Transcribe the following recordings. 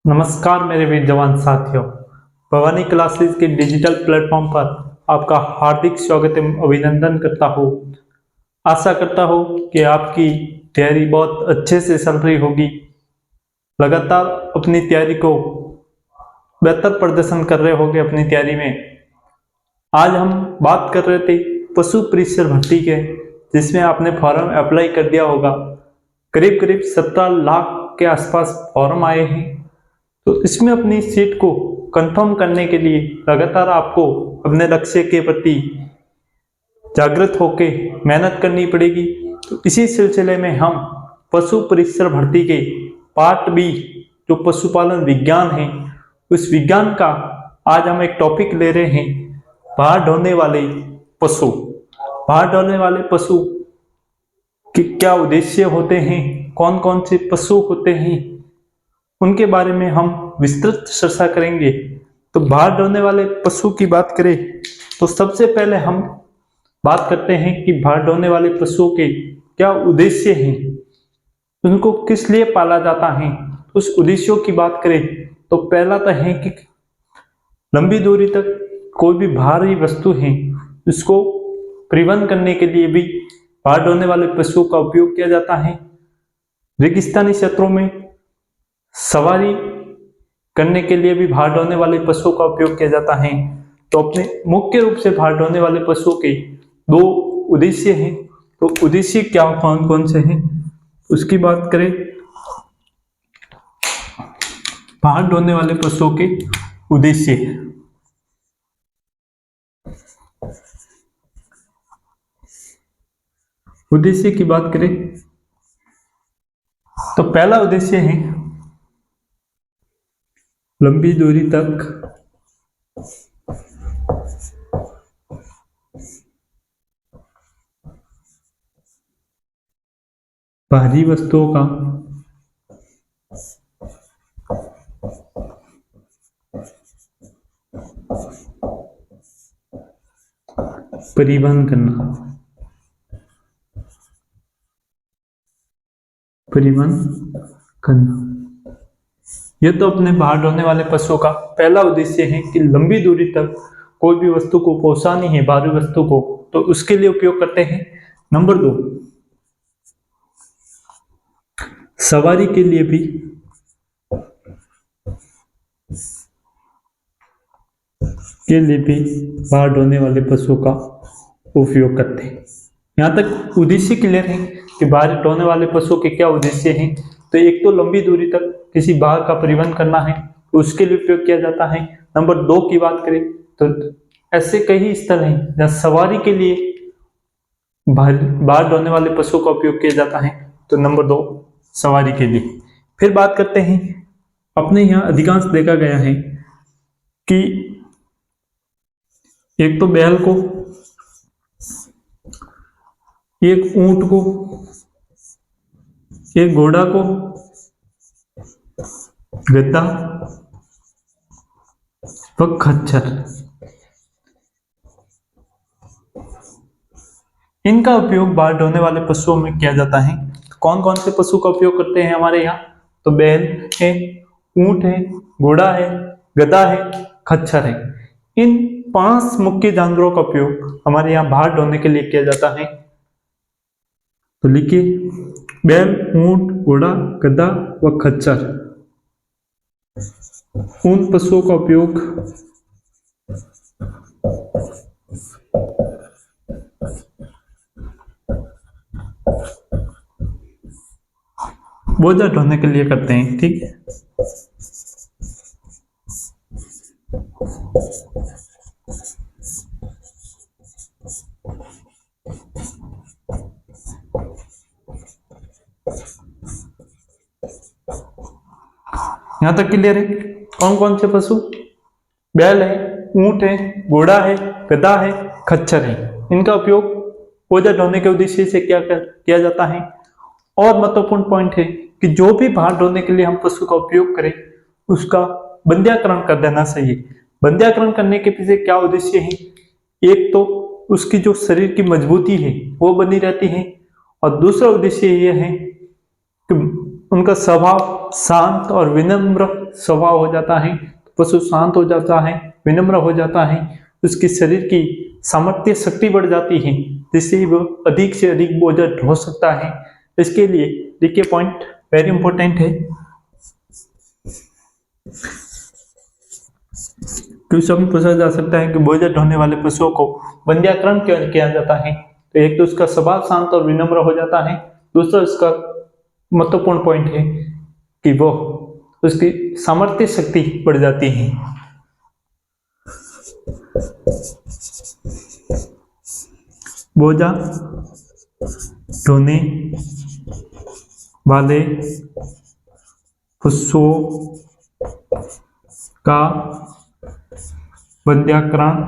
नमस्कार मेरे वीर जवान साथियों। भवानी क्लासेस के डिजिटल प्लेटफॉर्म पर आपका हार्दिक स्वागत एवं अभिनंदन करता हूँ। आशा करता हूँ कि आपकी तैयारी बहुत अच्छे से चल रही होगी। लगातार अपनी तैयारी को बेहतर प्रदर्शन कर रहे होंगे अपनी तैयारी में। आज हम बात कर रहे थे पशु परिक्षर भर्ती के, जिसमें आपने फॉर्म अप्लाई कर दिया होगा। करीब करीब 17 लाख के आसपास फॉर्म आए हैं। तो इसमें अपनी सीट को कंफर्म करने के लिए लगातार आपको अपने लक्ष्य के प्रति जागृत होकर मेहनत करनी पड़ेगी। तो इसी सिलसिले में हम पशु परिक्षर भर्ती के पार्ट बी, जो पशुपालन विज्ञान है, उस विज्ञान का आज हम एक टॉपिक ले रहे हैं, भार ढोने वाले पशु। भार ढोने वाले पशु के क्या उद्देश्य होते हैं, कौन कौन से पशु होते हैं, उनके बारे में हम विस्तृत चर्चा करेंगे। तो भार ढोने वाले पशु की बात करें तो सबसे पहले हम बात करते हैं कि भार ढोने वाले पशुओं के क्या उद्देश्य हैं, उनको किस लिए पाला जाता है। उस उद्देश्यों की बात करें तो पहला तो है कि लंबी दूरी तक कोई भी भारी वस्तु है उसको परिवहन करने के लिए भी भार ढोने वाले पशुओं का उपयोग किया जाता है। रेगिस्तानी क्षेत्रों में सवारी करने के लिए भी भार ढोने वाले पशुओं का उपयोग किया जाता है। तो अपने मुख्य रूप से भार ढोने वाले पशुओं के दो उद्देश्य हैं। तो उद्देश्य क्या कौन कौन से हैं उसकी बात करें। भार ढोने वाले पशुओं के उद्देश्य, उद्देश्य की बात करें तो पहला उद्देश्य है लंबी दूरी तक भारी वस्तुओं का परिवहन करना। यह तो अपने भार ढोने वाले पशुओं का पहला उद्देश्य है कि लंबी दूरी तक कोई भी वस्तु को पहुंचानी है, भारी वस्तु को, तो उसके लिए उपयोग करते हैं। नंबर 2, सवारी के लिए भी भार ढोने वाले पशुओं का उपयोग करते हैं। यहाँ तक उद्देश्य क्लियर है कि भार ढोने वाले पशुओं के क्या उद्देश्य हैं। तो एक तो लंबी दूरी तक किसी भार का परिवहन करना है, तो उसके लिए उपयोग किया जाता है। नंबर 2 की बात करें तो ऐसे कई स्थल हैं जहाँ सवारी के लिए भार ढोने वाले पशुओं का उपयोग किया जाता है। तो नंबर 2 सवारी के लिए। फिर बात करते हैं, अपने यहाँ अधिकांश देखा गया है कि एक तो बैल को, एक ऊंट को, एक घोड़ा को, गधा व खच्चर, इनका उपयोग भार ढोने वाले पशुओं में किया जाता है। कौन कौन से पशु का उपयोग करते हैं हमारे यहाँ? तो बैल है, ऊंट है, घोड़ा है, गधा है, खच्चर है। इन 5 मुख्य जानवरों का उपयोग हमारे यहाँ भार ढोने के लिए किया जाता है। तो लिखिए, बैल, ऊंट, घोड़ा, गधा व खच्चर, उन पशुओं का उपयोग बोझा ढोने के लिए करते हैं। ठीक है। यहां तक क्लियर है? कौन कौन से पशु? बैल है, ऊंट है, घोड़ा है, गधा है, खच्चर है। इनका उपयोग बोझा ढोने के उद्देश्य से किया जाता है। और महत्वपूर्ण पॉइंट है कि जो भी भार ढोने के लिए हम पशु का उपयोग करें उसका बंध्याकरण कर देना चाहिए। बंध्याकरण करने के पीछे क्या उद्देश्य है? एक तो उसकी जो शरीर की मजबूती है वो बनी रहती है, और दूसरा उद्देश्य यह है कि उनका स्वभाव शांत और विनम्र स्वभाव हो जाता है। पशु शांत हो जाता है, विनम्र हो जाता है, उसके शरीर की सामर्थ्य शक्ति बढ़ जाती है, जिससे वह अधिक से अधिक बोझ ढो सकता है। इसके लिए देखिए पॉइंट वेरी इंपॉर्टेंट है। क्वेश्चन पूछा जा सकता है कि बोझ ढोने वाले पशुओं को बंध्याकरण क्यों किया जाता है? तो एक तो उसका स्वभाव शांत और विनम्र हो जाता है, दूसरा इसका महत्वपूर्ण पॉइंट है कि वो उसकी सामर्थ्य शक्ति बढ़ जाती है। बोझा ढोने वाले पशुओं का बंध्याकरण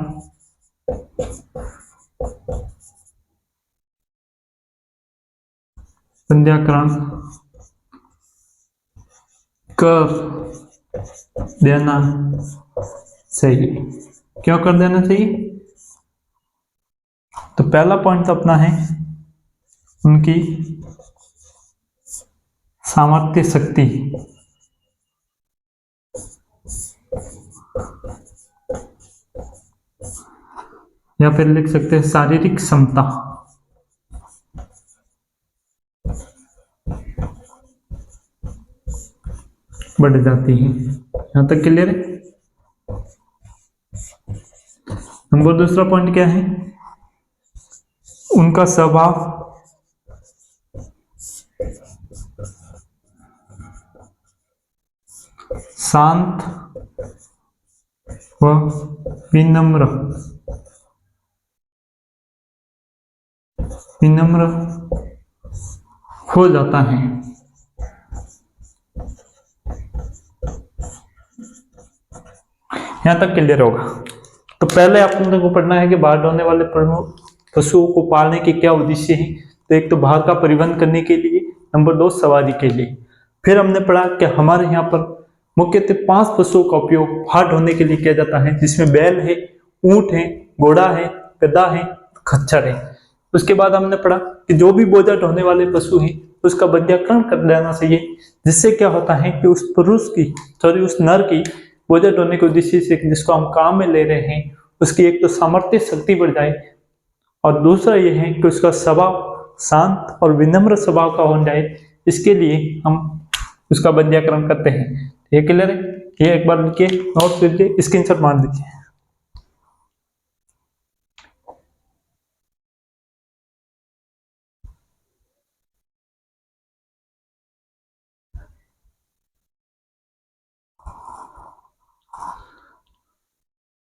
कर देना चाहिए। क्यों कर देना चाहिए? तो पहला पॉइंट अपना है उनकी सामर्थ्य शक्ति। या फिर लिख सकते हैं शारीरिक क्षमता। बढ़ जाती है। यहां तक क्लियर है? नंबर दूसरा पॉइंट क्या है? उनका स्वभाव शांत व विनम्र हो जाता है। यहां तक क्लियर होगा। तो पहले आपने को पढ़ना है कि बाहर ढोने वाले पशुओं को पालने के क्या उद्देश्य है। तो एक तो बाहर का परिवहन करने के लिए, नंबर 2 सवारी के लिए। फिर हमने पढ़ा कि हमारे यहाँ पर मुख्यतः 5 पशुओं का उपयोग बाहर ढोने के लिए किया जाता है, जिसमें बैल है, ऊंट है, घोड़ा है, गधा है, खच्चर है। उसके बाद हमने पढ़ा कि जो भी बोझा ढोने वाले पशु हैं उसका बंध्याकरण कर देना चाहिए, जिससे क्या होता है कि उस नर की बोझा ढोने के उद्देश्य से जिसको हम काम में ले रहे हैं उसकी एक तो सामर्थ्य शक्ति बढ़ जाए, और दूसरा ये है कि उसका स्वभाव शांत और विनम्र स्वभाव का हो जाए। इसके लिए हम उसका बंध्याकरण करते हैं। ये क्लियर है? ये एक बार लिखिए, नोट कीजिए, स्क्रीनशॉट मार दीजिए।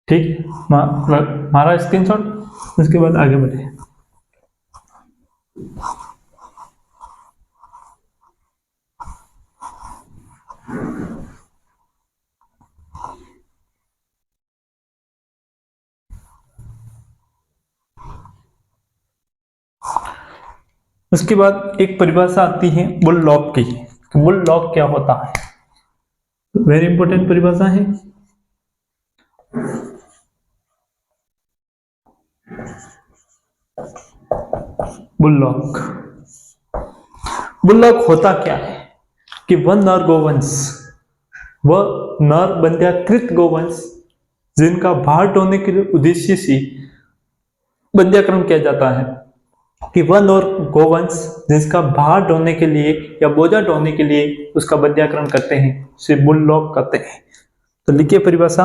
ठीक है, मारा स्क्रीनशॉट। उसके बाद आगे बढ़े। उसके बाद एक परिभाषा आती है बुल लॉक की। बुल लॉक क्या होता है? वेरी इंपॉर्टेंट परिभाषा है। बुल्लॉक होता क्या है कि वह नर गोवंश, वह नर बंध्याकृत गोवंश जिनका बाहर ढोने के उद्देश्य से बंध्याकरण किया जाता है, कि वह नर गोवंश जिसका बाहर ढोने के लिए या बोझा ढोने के लिए उसका बंध्याकरण करते हैं, उसे बुल्लॉक करते हैं। तो लिखिए परिभाषा,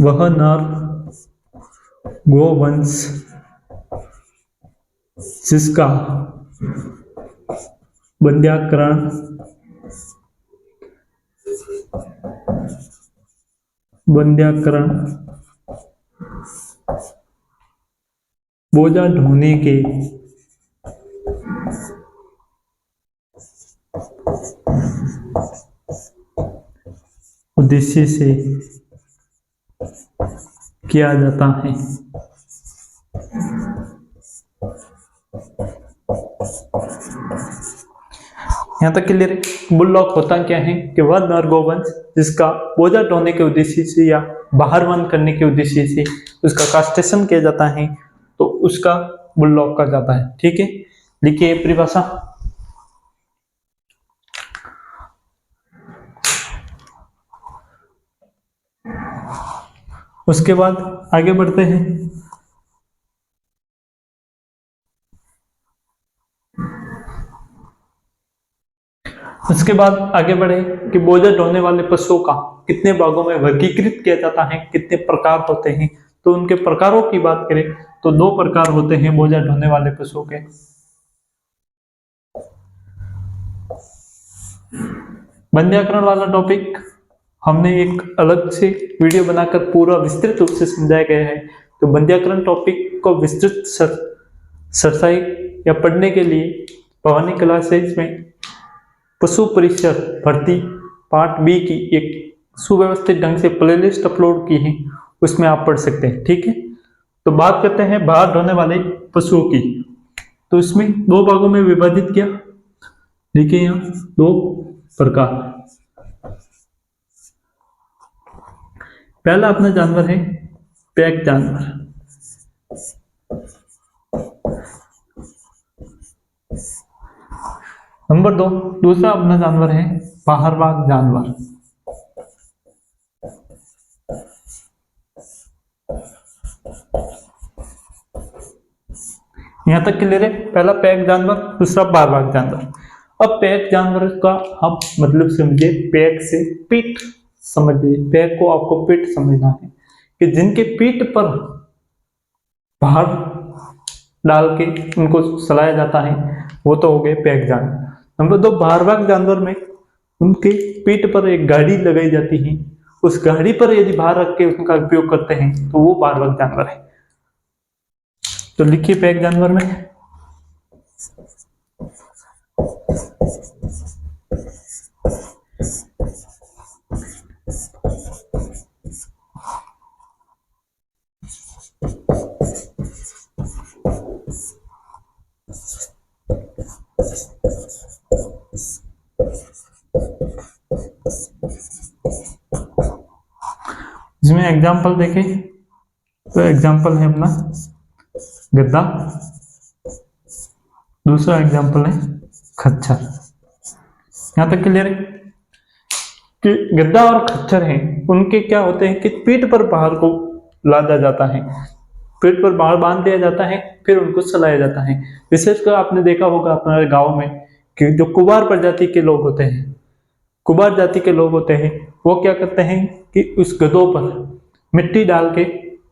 वह नर गोवंश जिसका बंध्याकरण बोझा ढोने के उद्देश्य से किया जाता है। यहां तक क्लियर है? बुल्लॉक होता क्या है कि वह नर गोवंश जिसका बोझा ढोने के उद्देश्य से या बाहर वन करने के उद्देश्य से उसका कास्ट्रेशन किया जाता है, तो उसका बुल्लॉक कहा जाता है। ठीक है, लिखिए परिभाषा। उसके बाद आगे बढ़ते हैं। उसके बाद आगे बढ़े कि बोझा ढोने वाले पशुओं का कितने भागों में वर्गीकृत किया जाता है, कितने प्रकार होते हैं। तो उनके प्रकारों की बात करें तो दो प्रकार होते हैं बोझा ढोने वाले पशुओं के। वंध्याकरण वाला टॉपिक हमने एक अलग से वीडियो बनाकर पूरा विस्तृत रूप से समझाया गया है। तो वंध्याकरण टॉपिक को विस्तृत सरसाई या पढ़ने के लिए भवानी क्लासेज में पशु परिसर भर्ती पार्ट बी की एक सुव्यवस्थित ढंग से प्लेलिस्ट अपलोड की है, उसमें आप पढ़ सकते हैं। ठीक है, तो बात करते हैं बाहर ढोने वाले पशुओं की। तो इसमें दो भागों में विभाजित किया। देखिए यहाँ दो प्रकार। पहला अपना जानवर है पैक जानवर। नंबर दो, दूसरा अपना जानवर है बाहरवाग जानवर। यहां तक क्लियर है। पहला पैक जानवर, दूसरा बाहरवाग जानवर। अब पैक जानवर का आप मतलब समझिए, पैक से पीठ समझिए। पैक को आपको पीठ समझना है कि जिनके पीठ पर बाहर डाल के उनको सलाया जाता है, वो तो हो गए पैक जानवर। नंबर दो, बाहरवाग जानवर में उनके पीठ पर एक गाड़ी लगाई जाती है, उस गाड़ी पर यदि बाहर रख के उनका उपयोग करते हैं तो वो बाहरवाग जानवर है। तो लिखिए पैक जानवर में इसमें एग्जाम्पल देखें तो एग्जाम्पल है अपना गद्दा, दूसरा एग्जाम्पल है खच्चर। यहां तक क्लियर है कि गद्दा और खच्चर हैं, उनके क्या होते हैं कि पीठ पर बाहर को लादा जाता है, पीठ पर बाहर बांध दिया जाता है, फिर उनको चलाया जाता है। विशेषकर आपने देखा होगा अपने गांव में कि जो कुबार प्रजाति के लोग होते हैं, कुबार जाति के लोग होते हैं, वो क्या करते हैं कि उस गधों पर मिट्टी डाल के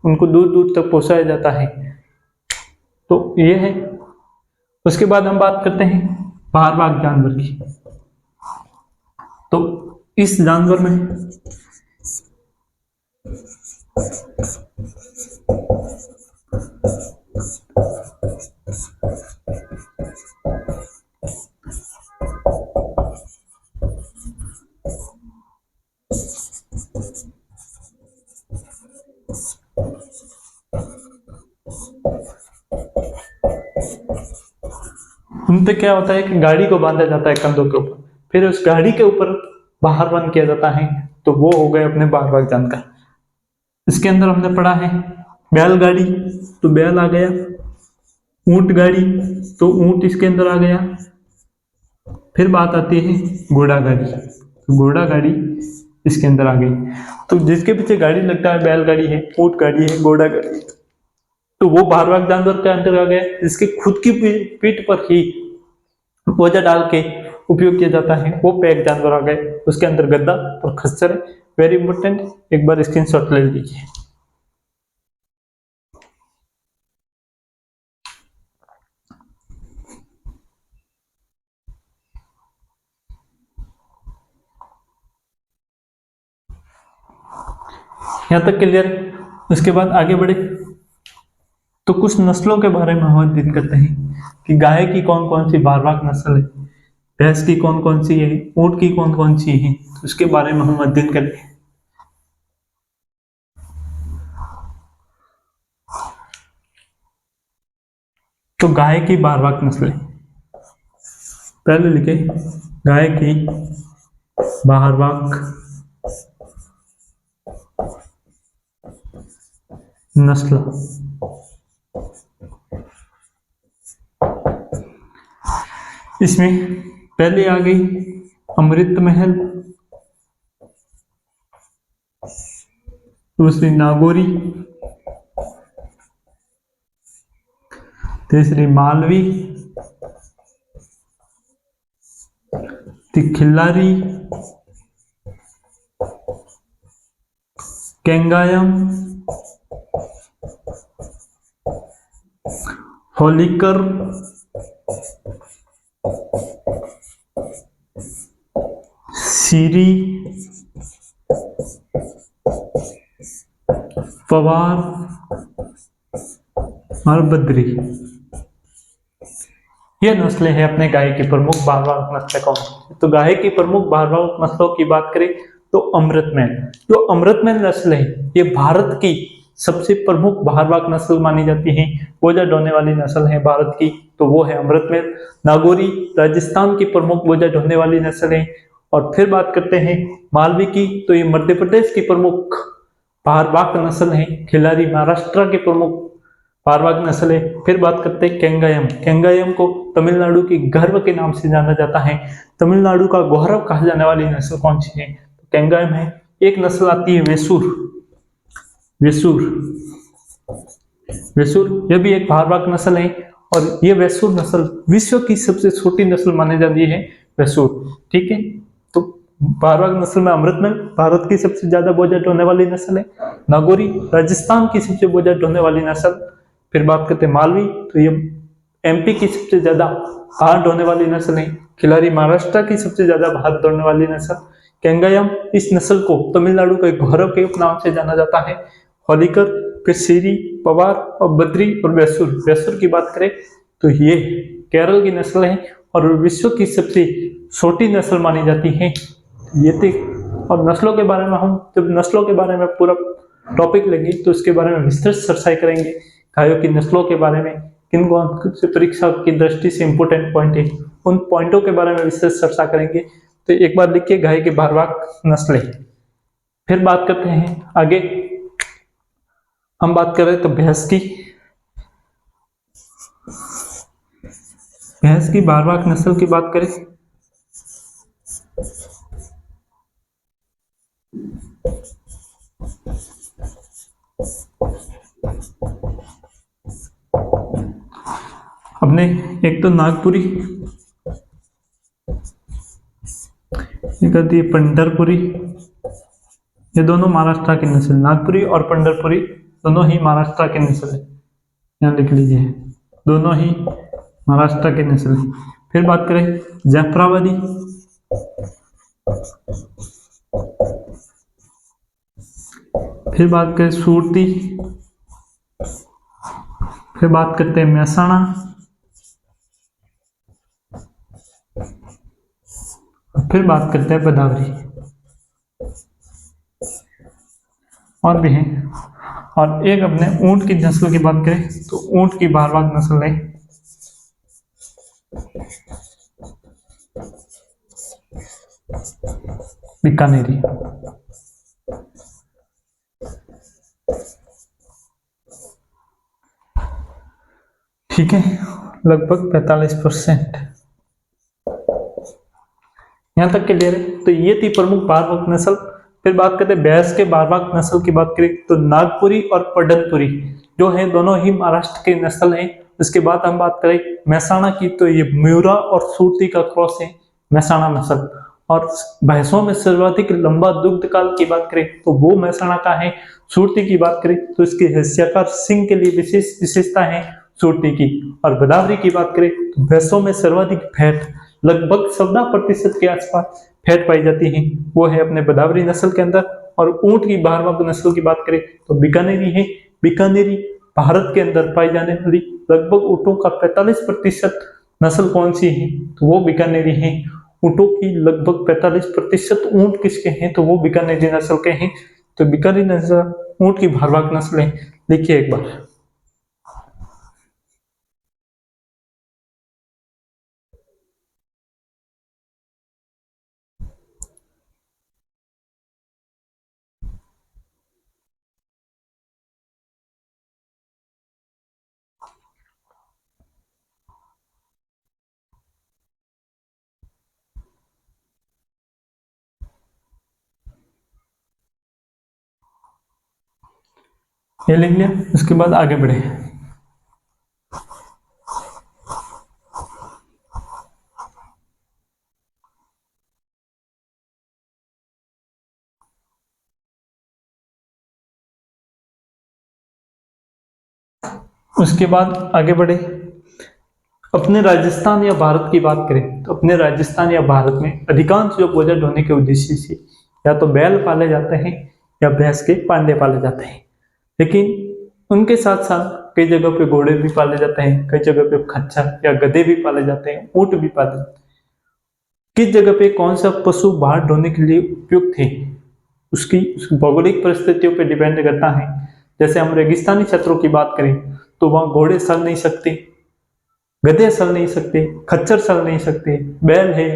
उनको दूर दूर तक पहुंचाया जाता है। तो ये है। उसके बाद हम बात करते हैं बाहरवाग जानवर की। तो इस जानवर में उन पे क्या होता है कि गाड़ी को बांधा जाता है कंधों के ऊपर, फिर उस गाड़ी के ऊपर बाहर बंद किया जाता है। तो वो हो गए अपने बाहरवाग जानवर। इसके अंदर हमने पढ़ा है बैलगाड़ी, तो बैल आ गया। ऊंट गाड़ी, तो ऊंट इसके अंदर आ गया। फिर बात आती है घोड़ा गाड़ी, तो घोड़ा गाड़ी इसके अंदर आ गई। तो जिसके पीछे गाड़ी लगता है, बैलगाड़ी है, ऊंट गाड़ी है, घोड़ा गाड़ी है, तो वो बाहरवाग जानवर के अंदर आ गया। जिसके खुद की पीठ पर ही बोझा डाल के उपयोग किया जाता है, वो पैक जानवर आ गए। उसके अंदर गद्दा और खच्चर है। वेरी इंपॉर्टेंट, एक बार स्क्रीनशॉट ले लीजिए। यहां तक क्लियर। उसके बाद आगे बढ़े तो कुछ नस्लों के बारे में हम अध्ययन करते हैं कि गाय की कौन कौन सी बारवाग नस्ल है, भैंस की कौन कौन सी है, ऊंट की कौन कौन सी है, उसके बारे में हम अध्ययन करेंगे। तो गाय की बारवाग नस्लें पहले लिखे, गाय की बारवाग नस्ल। इसमें पहले आ गई अमृत महल, दूसरी नागौरी, तीसरी मालवी, खिल्लारी, केंगायम, होलिकर, सीरी, पवार और बद्री। ये नस्लें हैं अपने गाय की प्रमुख भारवाहक नस्लें कौन सी? तो गाय की प्रमुख भारवाहक नस्लों की बात करें तो अमृतमहल, जो अमृतमहल नस्ल है ये भारत की सबसे प्रमुख भारवाहक नस्ल मानी जाती है। बोझा ढोने वाली नस्ल है भारत की, तो वो है अमृतमहल। नागौरी राजस्थान की प्रमुख बोझा ढोने वाली नस्ल है। और फिर बात करते हैं मालवी की, तो ये मध्य प्रदेश की प्रमुख भारवाहक नस्ल है। खिलारी महाराष्ट्र के प्रमुख भारवाहक नस्ल है। फिर बात करते हैं केंगायम। केंगायम को तमिलनाडु की गर्व के नाम से जाना जाता है। तमिलनाडु का गौरव कहा जाने वाली नस्ल कौन सी है? तो केंगायम है। एक नस्ल आती है वेसूर। वेसूर, वेसूर ये भी एक भारवाहक नस्ल है। और ये वेसूर नस्ल विश्व की सबसे छोटी नस्ल मानी जाती है, वेसूर। ठीक है, तो भारवाहक नस्ल में अमृतमहल भारत की सबसे ज्यादा बोझा ढोने वाली नस्ल है। नागौरी राजस्थान की सबसे बोझा ढोने वाली नस्ल। फिर बात करते हैं मालवी, तो ये एमपी की सबसे ज्यादा भार ढोने वाली नस्ल है। खिलारी महाराष्ट्र की सबसे ज्यादा भार ढोने वाली नस्ल। केंगायम, इस नस्ल को तमिलनाडु के गौरव के नाम से जाना जाता है। होलिकर, फिर सीरी, पवार और बद्री और वेसूर। वेसूर की बात करें तो ये केरल की नस्ल है और विश्व की सबसे छोटी नस्ल मानी जाती है। ये थी। और नस्लों के बारे में हम जब नस्लों के बारे में पूरा टॉपिक लेंगे तो इसके बारे में विस्तृत चर्चा करेंगे। गायों की नस्लों के बारे में किन कौन से परीक्षा की दृष्टि से इंपोर्टेंट पॉइंट है, उन पॉइंटों के बारे में विस्तृत चर्चा करेंगे। तो एक बार लिखिए गाय की भारवाहक नस्लें। फिर बात करते हैं आगे, हम बात कर रहे हैं तो भैंस की। भैंस की भारवाहक नस्ल की बात करें अपने, एक तो नागपुरी, एक आती है पंढरपुरी। ये दोनों महाराष्ट्र की नस्ल, नागपुरी और पंढरपुरी दोनों ही महाराष्ट्र की नस्ल है। यहाँ लिख लीजिए, दोनों ही महाराष्ट्र की नस्ल है। फिर बात करें जाफराबादी, फिर बात करें सूरती, फिर बात करते हैं महसाणा, फिर बात करते हैं बदावरी। और भी है। और एक अपने ऊंट की नस्ल की बात करें तो ऊंट की भारवाहक नस्ल है बीकानेरी। ठीक है, लगभग 45%। यहाँ तक क्लियर है। तो ये थी प्रमुख भारवाहक नस्ल। फिर बात करते हैं भैंस के भारवाहक नस्ल की बात करें तो नागपुरी और पढ़नपुरी जो है दोनों ही महाराष्ट्र के नस्ल हैं। उसके बाद हम बात करें महसाणा की, तो ये म्यूरा और सूरती का क्रॉस है महसाणा नस्ल। और भैंसों में सर्वाधिक लंबा दुग्ध काल की बात करें तो वो महसाणा का है। सूरती की बात करें तो इसके हिस्साकार सिंग के लिए विशेष विशेषता है सूरती की। और गोदावरी की बात करें तो भैंसों में सर्वाधिक फैट लगभग 14% के आसपास फैट पाई जाती है, वो है अपने गोदावरी नस्ल के अंदर। और ऊंट की भारवाहक नस्ल की बात करें तो बीकानेरी है। बीकानेरी भारत के अंदर पाई जाने वाली लगभग ऊँटों का 45% नस्ल कौन सी है, तो वो बीकानेरी है। ऊँटों की लगभग 45% ऊँट किसके हैं, तो वो बीकानेरी नस्ल के हैं। तो बीकानेरी नस्ल ऊँट की भारवाहक नस्ल है। देखिए एक बार, ये लिख लिया। उसके बाद आगे बढ़े। उसके बाद आगे बढ़े। अपने राजस्थान या भारत की बात करें तो अपने राजस्थान या भारत में अधिकांश जो बोझा ढोने के उद्देश्य से या तो बैल पाले जाते हैं या भैंस के पांडे पाले जाते हैं, लेकिन उनके साथ साथ कई जगह पे घोड़े भी पाले जाते हैं, कई जगह पे खच्चर या गधे भी पाले जाते हैं, ऊंट भी पाले जाते हैं। किस जगह पे कौन सा पशु बाहर ढोने के लिए उपयुक्त है उसकी भौगोलिक परिस्थितियों पे डिपेंड करता है। जैसे हम रेगिस्तानी क्षेत्रों की बात करें तो वहां घोड़े चल नहीं सकते, गधे चल नहीं सकते, खच्चर चल नहीं सकते, बैल है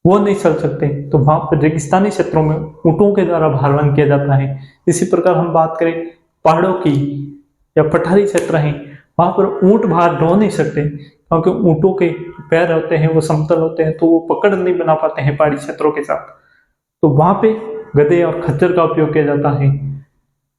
वो नहीं चल सकते, तो वहां पर रेगिस्तानी क्षेत्रों में ऊंटों के द्वारा भारण किया जाता है। इसी प्रकार हम बात करें पहाड़ों की या पठारी क्षेत्र हैं, वहां पर ऊंट बाहर ढो नहीं सकते क्योंकि ऊंटों के पैर होते हैं वो समतल होते हैं, तो वो पकड़ नहीं बना पाते हैं पहाड़ी क्षेत्रों के साथ, तो वहां पे गधे और खच्चर का उपयोग किया जाता है।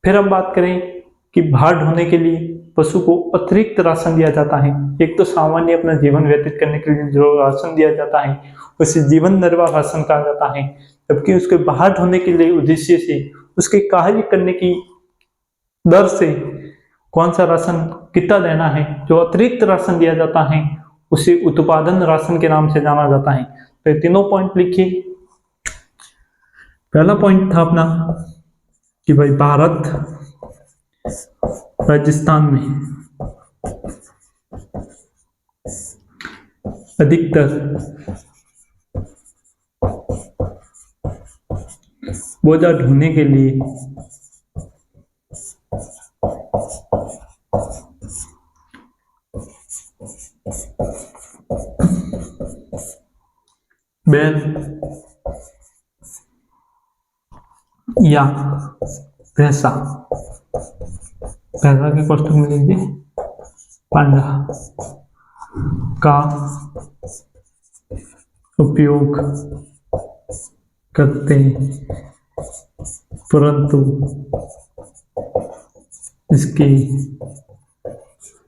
फिर हम बात करें कि भार ढोने के लिए पशु को अतिरिक्त राशन दिया जाता है। एक तो सामान्य अपना जीवन व्यतीत करने के लिए जो राशन दिया जाता है उसे जीवन निर्वाह राशन कहा जाता है, जबकि उसके बाहर ढोने के लिए उद्देश्य से उसके कार्य करने की दर से कौन सा राशन कितना देना है, जो अतिरिक्त राशन दिया जाता है उसे उत्पादन राशन के नाम से जाना जाता है। तो ये तीनों पॉइंट लिखिए। पहला पॉइंट था अपना कि भाई भारत राजस्थान में अधिकतर बोझा ढोने के लिए बैल या भैंसा, भैंसा के कोष्ठक में लीजिए पांडा का उपयोग करते हैं, परंतु इसके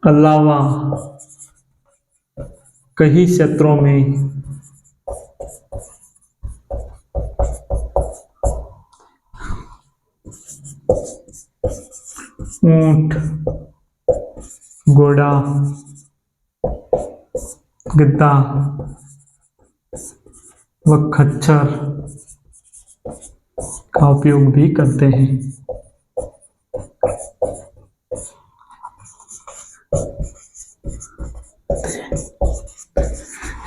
अलावा कई क्षेत्रों में ऊंट, घोड़ा, गधा व खच्चर का उपयोग भी करते हैं।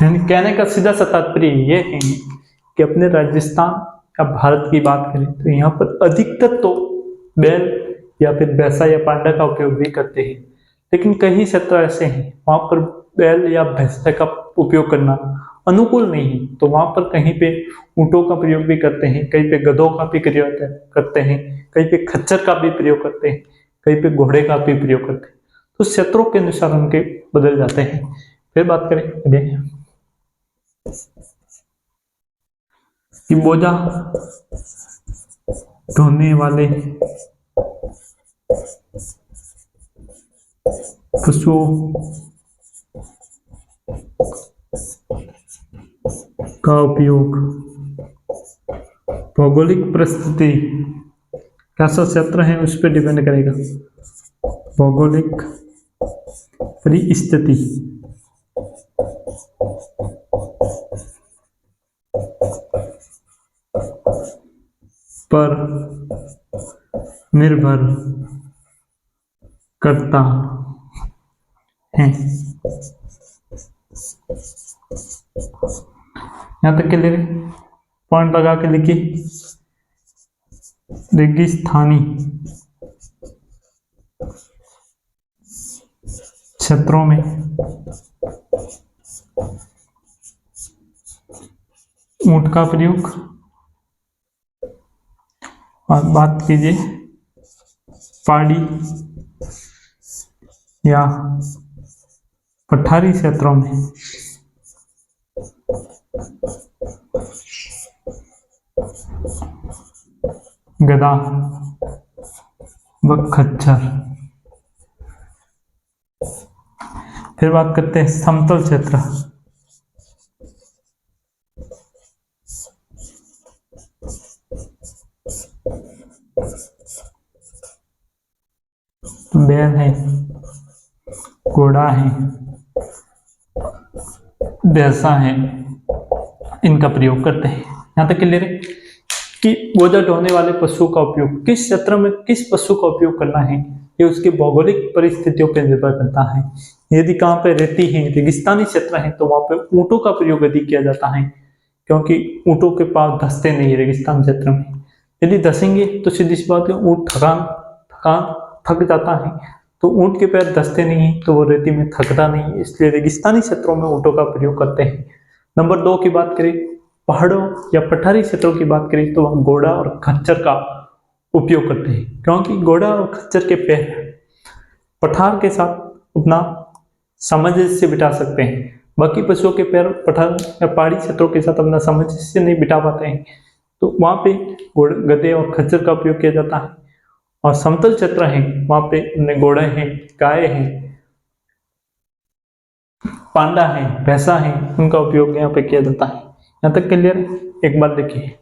यानी कहने का सीधा सा तात्पर्य ये है कि अपने राजस्थान या भारत की बात करें तो यहाँ पर अधिकतर तो बैल या फिर भैंसा या पांडा का उपयोग भी करते हैं, लेकिन कई क्षेत्र ऐसे हैं वहां पर बैल या भैंसा का उपयोग करना अनुकूल नहीं है, तो वहां पर कहीं पे ऊंटों का प्रयोग भी करते हैं, कहीं पे गधों का भी प्रयोग करते हैं, कहीं पे खच्चर का भी प्रयोग करते हैं, कहीं पे घोड़े का भी प्रयोग करते हैं। तो क्षेत्रों के अनुसार उनके बदल जाते हैं। फिर बात करें कि बोझा ढोने वाले पशुओं का उपयोग भौगोलिक परिस्थिति कैसा क्षेत्र है उस पर डिपेंड करेगा। भौगोलिक परिस्थिति पर निर्भर करता है। यहां तक के लिए पॉइंट लगा के लिखिए। रेगिस्तानी क्षेत्रों में ऊंट का प्रयोग, और बात कीजिए पहाड़ी या पठारी क्षेत्रों में गधा व खच्चर। फिर बात करते हैं समतल क्षेत्र। बैल है, घोड़ा है, भैंसा है, इनका प्रयोग करते हैं। यहाँ तक क्लियर है कि बोझा ढोने वाले पशुओं का उपयोग किस क्षेत्र में किस पशु का उपयोग करना है, ये उसकी भौगोलिक परिस्थितियों पर निर्भर करता है। यदि कहाँ पे रेती है, रेगिस्तानी क्षेत्र है, तो वहां पे ऊंटों का प्रयोग अधिक किया जाता है, क्योंकि ऊंटों के पास धंसते नहीं रेगिस्तान क्षेत्र में। यदि धसेंगे तो सीधी सी बात है, ऊंट थक जाता है, तो ऊंट के पैर धंसते नहीं, तो वो रेती में थकता नहीं, इसलिए रेगिस्तानी क्षेत्रों में ऊंटों का प्रयोग करते हैं। नंबर 2 की बात करें, पहाड़ों या पठारी क्षेत्रों की बात करें, तो हम घोड़ा और खच्चर का उपयोग करते हैं, क्योंकि घोड़ा और खच्चर के पैर पठार के साथ अपना सामंजस्य बिठा सकते हैं। बाकी पशुओं के पैर पठार या पहाड़ी क्षेत्रों के साथ अपना सामंजस्य नहीं बिठा पाते हैं, तो वहां पे गधे और खच्चर का उपयोग किया जाता है। और समतल क्षेत्र है, वहां पे घोड़े हैं, गाय हैं, पांडा है, भैंसा है, उनका उपयोग यहाँ पे किया जाता है। यहाँ तक क्लियर है? एक बार देखिए,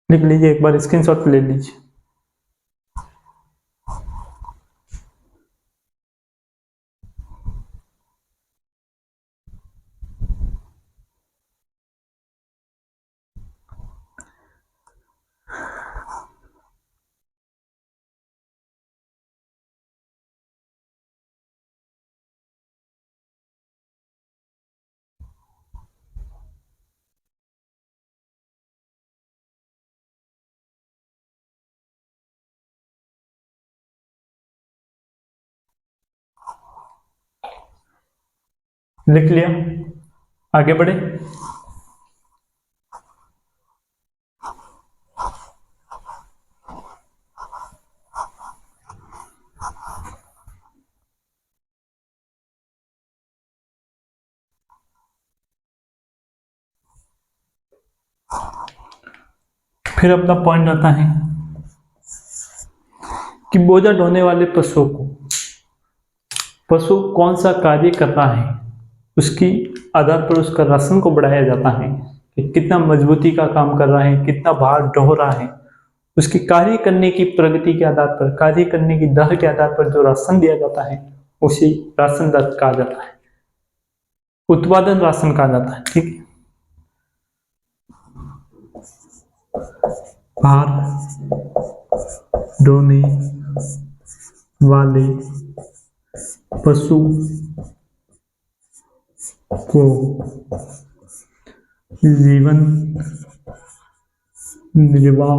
लिख लीजिए, एक बार स्क्रीनशॉट ले लीजिए। लिख लिया, आगे बढ़े। फिर अपना पॉइंट आता है कि बोझा ढोने वाले पशुओं को पशु कौन सा कार्य कर रहा है, उसकी आधार पर उसका राशन को बढ़ाया जाता है कि कितना मजबूती का काम कर रहा है, कितना भार ढो रहा है, उसकी कार्य करने की प्रगति के आधार पर, कार्य करने की दर के आधार पर जो राशन दिया जाता है उसी राशन दर कहा जाता है, उत्पादन राशन कहा जाता है। ठीक है, भार ढोने वाले पशु को जीवन निर्वाह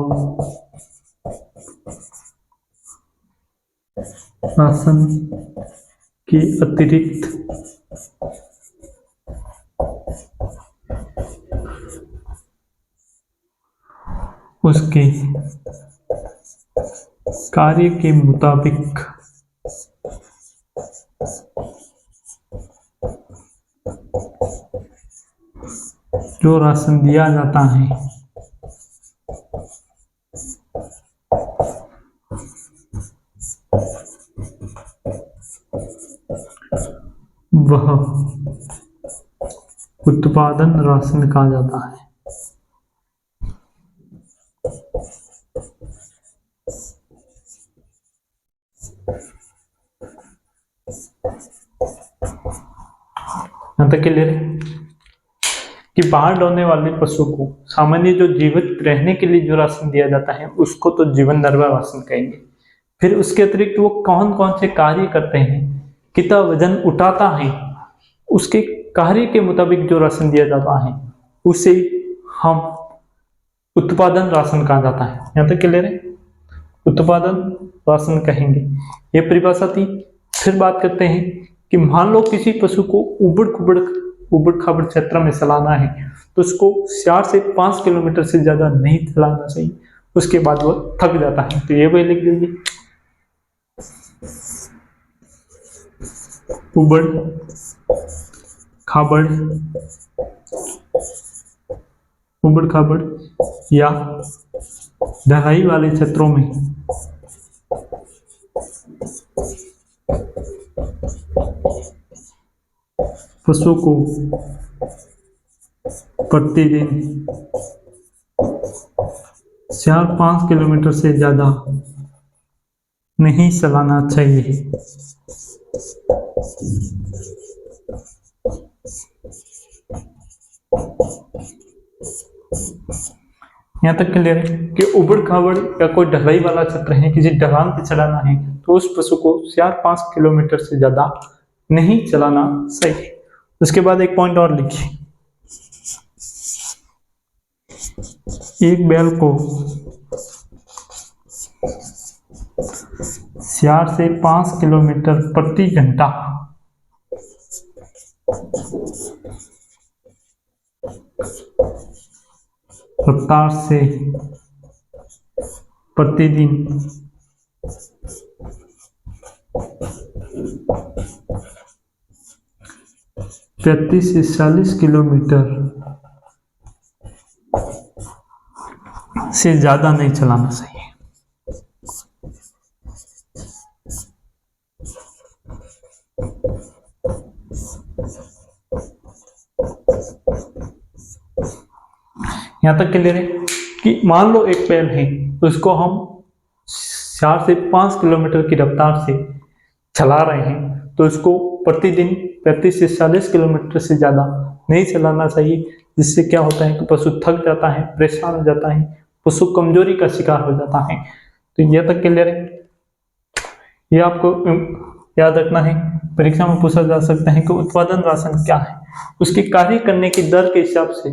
राशन के अतिरिक्त उसके कार्य के मुताबिक जो राशन दिया जाता है वह उत्पादन राशन कहा जाता है। यहाँ तक क्लियर है कि बाहर ढोने वाले पशु को सामान्य जो जीवित रहने के लिए जो राशन दिया जाता है उसको तो जीवन निर्वाह राशन कहेंगे। फिर उसके अतिरिक्त वो कौन कौन से कार्य करते हैं, कितना वजन उठाता है, उसके कार्य के मुताबिक जो राशन दिया जाता है उसे हम उत्पादन राशन कहा जाता है। यहाँ तक क्लियर है, उत्पादन राशन कहेंगे, ये परिभाषा थी। फिर बात करते हैं कि मान लो किसी पशु को उबड़ खाबड़ क्षेत्र में चलाना है तो उसको 4 से 5 किलोमीटर से ज्यादा नहीं चलाना चाहिए, उसके बाद वो थक जाता है। तो ये भी लिख दीजिए, उबड़ खाबड़ या ढलाई वाले क्षेत्रों में पशु को प्रतिदिन 4-5 किलोमीटर से ज्यादा नहीं चलाना चाहिए। यहाँ तक क्लियर है कि उबड़ खाबड़ या कोई ढलाई वाला क्षेत्र है, किसी ढलान पे चलाना है, तो उस पशु को 4-5 किलोमीटर से ज्यादा नहीं चलाना चाहिए। उसके बाद एक पॉइंट और लिखिए, एक बैल को 4 से 5 किलोमीटर प्रति घंटा रफ्तार से प्रतिदिन 35 से 40 किलोमीटर से ज्यादा नहीं चलाना चाहिए। यहाँ तक क्लियर है कि मान लो एक बैल है, तो उसको हम 4 से 5 किलोमीटर की रफ्तार से चला रहे हैं, तो इसको प्रतिदिन 35 से 40 किलोमीटर से ज़्यादा नहीं चलाना चाहिए। जिससे क्या होता है कि पशु थक जाता है, परेशान हो जाता है, पशु कमजोरी का शिकार हो जाता है। तो यह तक क्लियर है। ये आपको याद रखना है, परीक्षा में पूछा जा सकता है कि उत्पादन राशन क्या है। उसके कार्य करने की दर के हिसाब से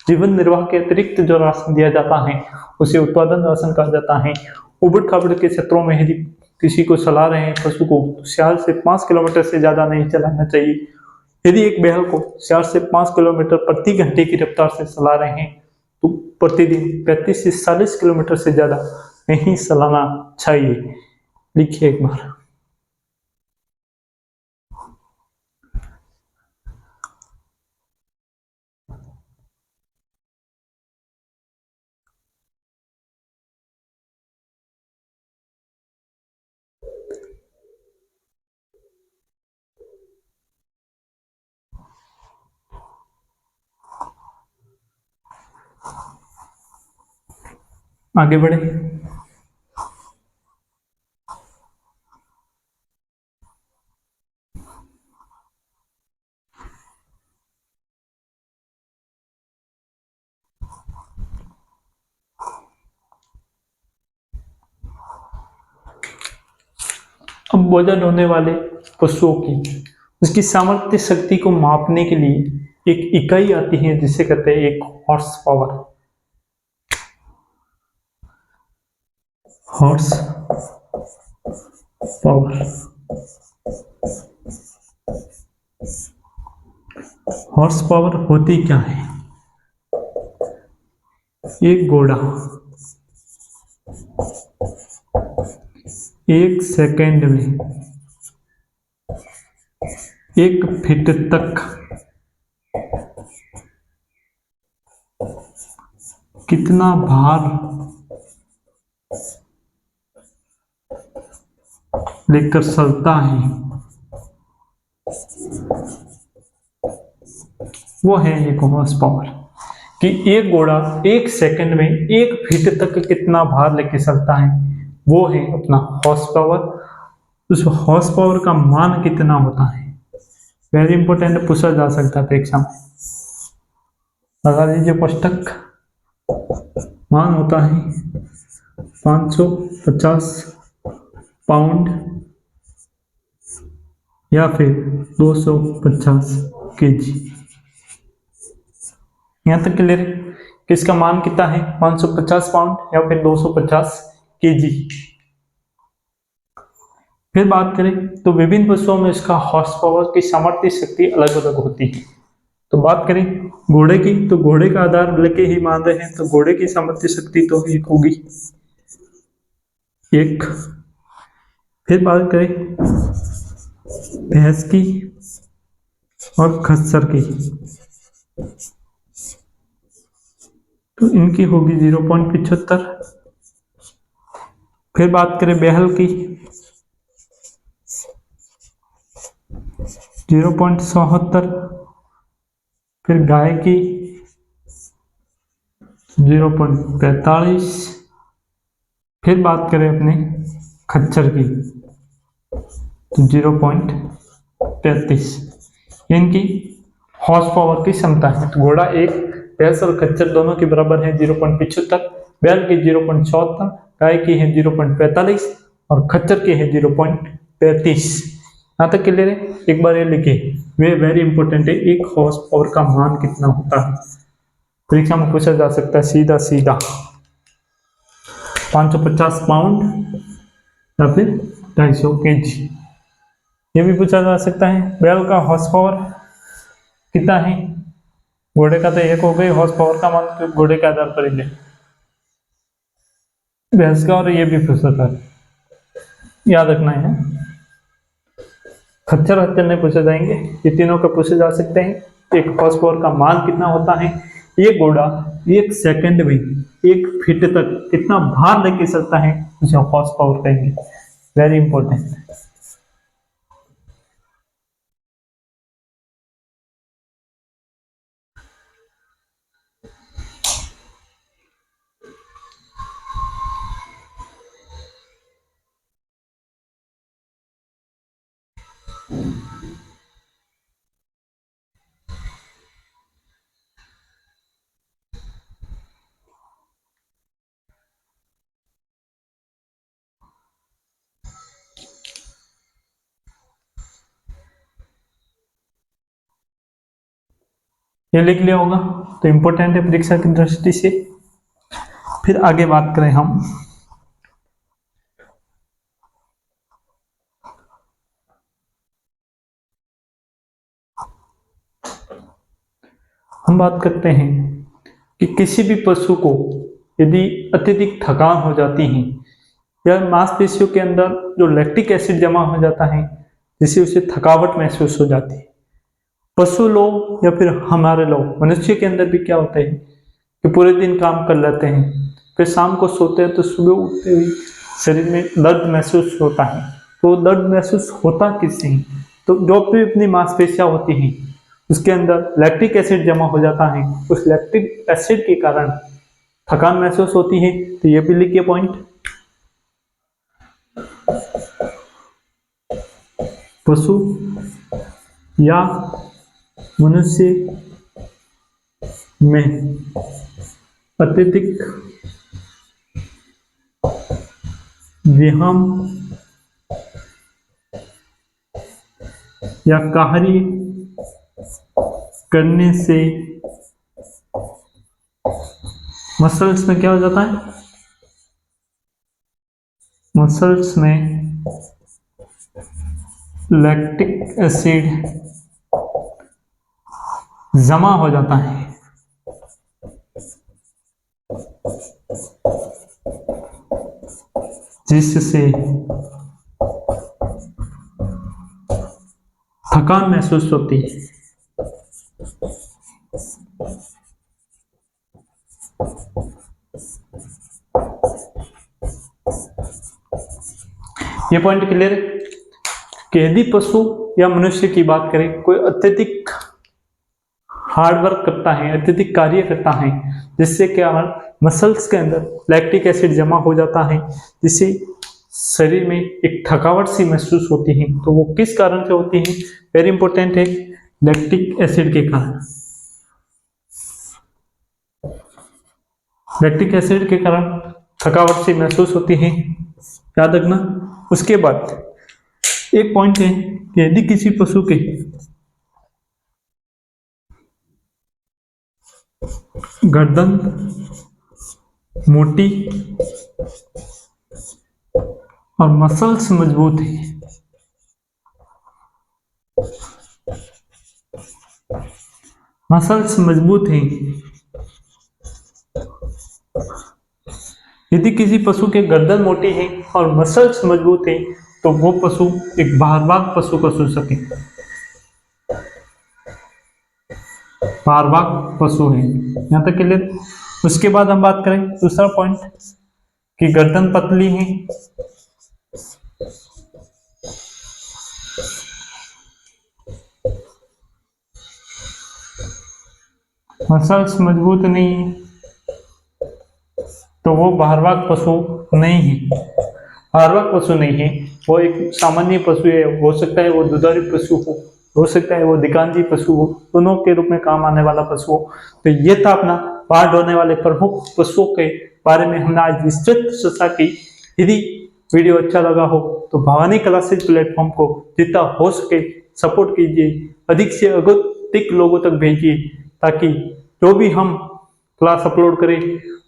जीवन निर्वाह के अतिरिक्त जो राशन दिया जाता है उसे उत्पादन राशन कहा जाता है। उबड़ खाबड़ के क्षेत्रों में यदि किसी को चला रहे हैं पशु को, 4 से 5 किलोमीटर से ज्यादा नहीं चलाना चाहिए। यदि एक बैल को 4 से 5 किलोमीटर प्रति घंटे की रफ्तार से चला रहे हैं, तो प्रतिदिन 35 से 40 किलोमीटर से ज्यादा नहीं चलाना चाहिए। लिखिए एक बार। आगे बढ़े। अब बोझा ढोने वाले पशुओं की उसकी सामर्थ्य शक्ति को मापने के लिए एक इकाई आती है जिसे कहते हैं एक horse power. Horse power. Horse power होती क्या है? एक घोड़ा 1 सेकेंड में 1 फीट तक कितना भार लेकर चलता है, वो है एक हॉर्स पावर। कि एक घोड़ा 1 सेकंड में 1 फीट तक कितना भार लेके चलता है, वो है अपना हॉर्स पावर। उस हॉर्स पावर का मान कितना होता है, वेरी इंपॉर्टेंट, पूछा जा सकता है परीक्षा में। लगा लीजिए पुस्तक। मान होता है 550 पाउंड या फिर 250 केजी। यहाँ तक क्लियर है कि इसका मान कितना है, 550 पाउंड या फिर 250 केजी। फिर बात करें तो विभिन्न पशुओं में इसका हॉर्स पावर की सामर्थ्य शक्ति अलग अलग होती है। तो बात करें घोड़े की, तो घोड़े का आधार लेके ही मान रहे हैं, तो घोड़े की सामर्थ्य शक्ति तो एक होगी 1। फिर बात करें भैंस की और खच्चर की, तो इनकी होगी 0.75। फिर बात करें बैल की, 0.74। फिर गाय की 0.45। फिर बात करें अपने खच्चर की तो 0.33। इनकी हॉर्स पावर की क्षमता है। तो घोड़ा एक, भैंस और खच्चर दोनों के बराबर है 0.75, बैल की 0.74, गाय की है 0.45 और खच्चर की है 0.35। यहाँ तक क्लियर है। एक बार ये लिखिए, वे वेरी इंपॉर्टेंट है, एक हॉर्स पावर का मान कितना होता है। परीक्षा में पूछा जा सकता है सीधा सीधा, 550 पाउंड या फिर 250 kg। ये भी पूछा जा सकता है बैल का हॉर्स पावर कितना है, घोड़े का तो एक हो गई, हॉर्स पावर का मान तो घोड़े के आधार पर ही ले, भैंस का, और ये भी पूछ सकता है, याद रखना है। खच्चर हच्चर नहीं पूछे जाएंगे, ये तीनों का पूछे जा सकते हैं। एक हॉर्स पावर का मान कितना होता है, एक घोड़ा एक सेकंड में 1 फीट तक कितना भार लेके चलता है, उसे हॉर्स पावर कहेंगे। Very important. ये लिख लिया होगा, तो इंपॉर्टेंट है परीक्षा की दृष्टि से। फिर आगे बात करें हम बात करते हैं कि किसी भी पशु को यदि अत्यधिक थकान हो जाती है या मांसपेशियों के अंदर जो लैक्टिक एसिड जमा हो जाता है जिससे उसे थकावट महसूस हो जाती है। पशु लोग या फिर हमारे लोग मनुष्य के अंदर भी क्या होता है कि पूरे दिन काम कर लेते हैं, फिर शाम को सोते हैं तो सुबह उठते हुए शरीर में दर्द महसूस होता है। तो दर्द महसूस होता किससे है, तो जो भी अपनी मांसपेशियां होती हैं उसके अंदर लैक्टिक एसिड जमा हो जाता है, उस लैक्टिक एसिड के कारण थकान महसूस होती है। तो ये भी लिखिए पॉइंट। पशु या मनुष्य में अत्यधिक व्यायाम या कार्य करने से मसल्स में क्या हो जाता है, मसल्स में लैक्टिक एसिड जमा हो जाता है, जिससे थकान महसूस होती है। ये पॉइंट क्लियर है कि यदि पशु या मनुष्य की बात करें, कोई अत्यधिक हार्डवर्क करता है, अत्यधिक कार्य करता है, जिससे क्या मसल्स के अंदर लैक्टिक एसिड जमा हो जाता है, जिससे शरीर में एक थकावट सी महसूस होती है। तो वो किस कारण से होती है, वेरी इंपॉर्टेंट है, लैक्टिक एसिड के कारण। लैक्टिक एसिड के कारण थकावट सी महसूस होती है, याद रखना। उसके बाद एक पॉइंट है कि यदि किसी पशु के गर्दन मोटी और मसल्स मजबूत है, मसल्स मजबूत हैं, यदि किसी पशु के गर्दन मोटी है और मसल्स मजबूत है तो वो पशु एक भारवाहक पशु का सूचक है, भारवाहक पशु है। यहाँ तक क्लियर। उसके बाद हम बात करें दूसरा पॉइंट कि गर्दन पतली है, मसल्स मजबूत नहीं है, तो वो भारवाहक पशु नहीं है। भारवाहक पशु नहीं है, वो एक सामान्य पशु है। हो सकता है वो दुधारू पशु हो सकता है वो दिकांजी पशु हो, दोनों के रूप में काम आने वाला पशु हो। तो ये था अपना बाढ़ होने वाले प्रमुख पशुओं के बारे में हमने आज विस्तृत चर्चा की। यदि वीडियो अच्छा लगा हो तो भवानी क्लासेज प्लेटफॉर्म को जितना हो सके सपोर्ट कीजिए, अधिक से अधिक लोगों तक भेजिए, ताकि जो भी हम क्लास अपलोड करें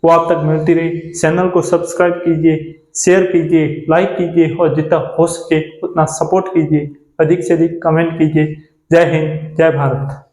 वो आप तक मिलती रहे। चैनल को सब्सक्राइब कीजिए, शेयर कीजिए, लाइक कीजिए और जितना हो सके उतना सपोर्ट कीजिए, अधिक से अधिक कमेंट कीजिए। जय हिंद, जय भारत।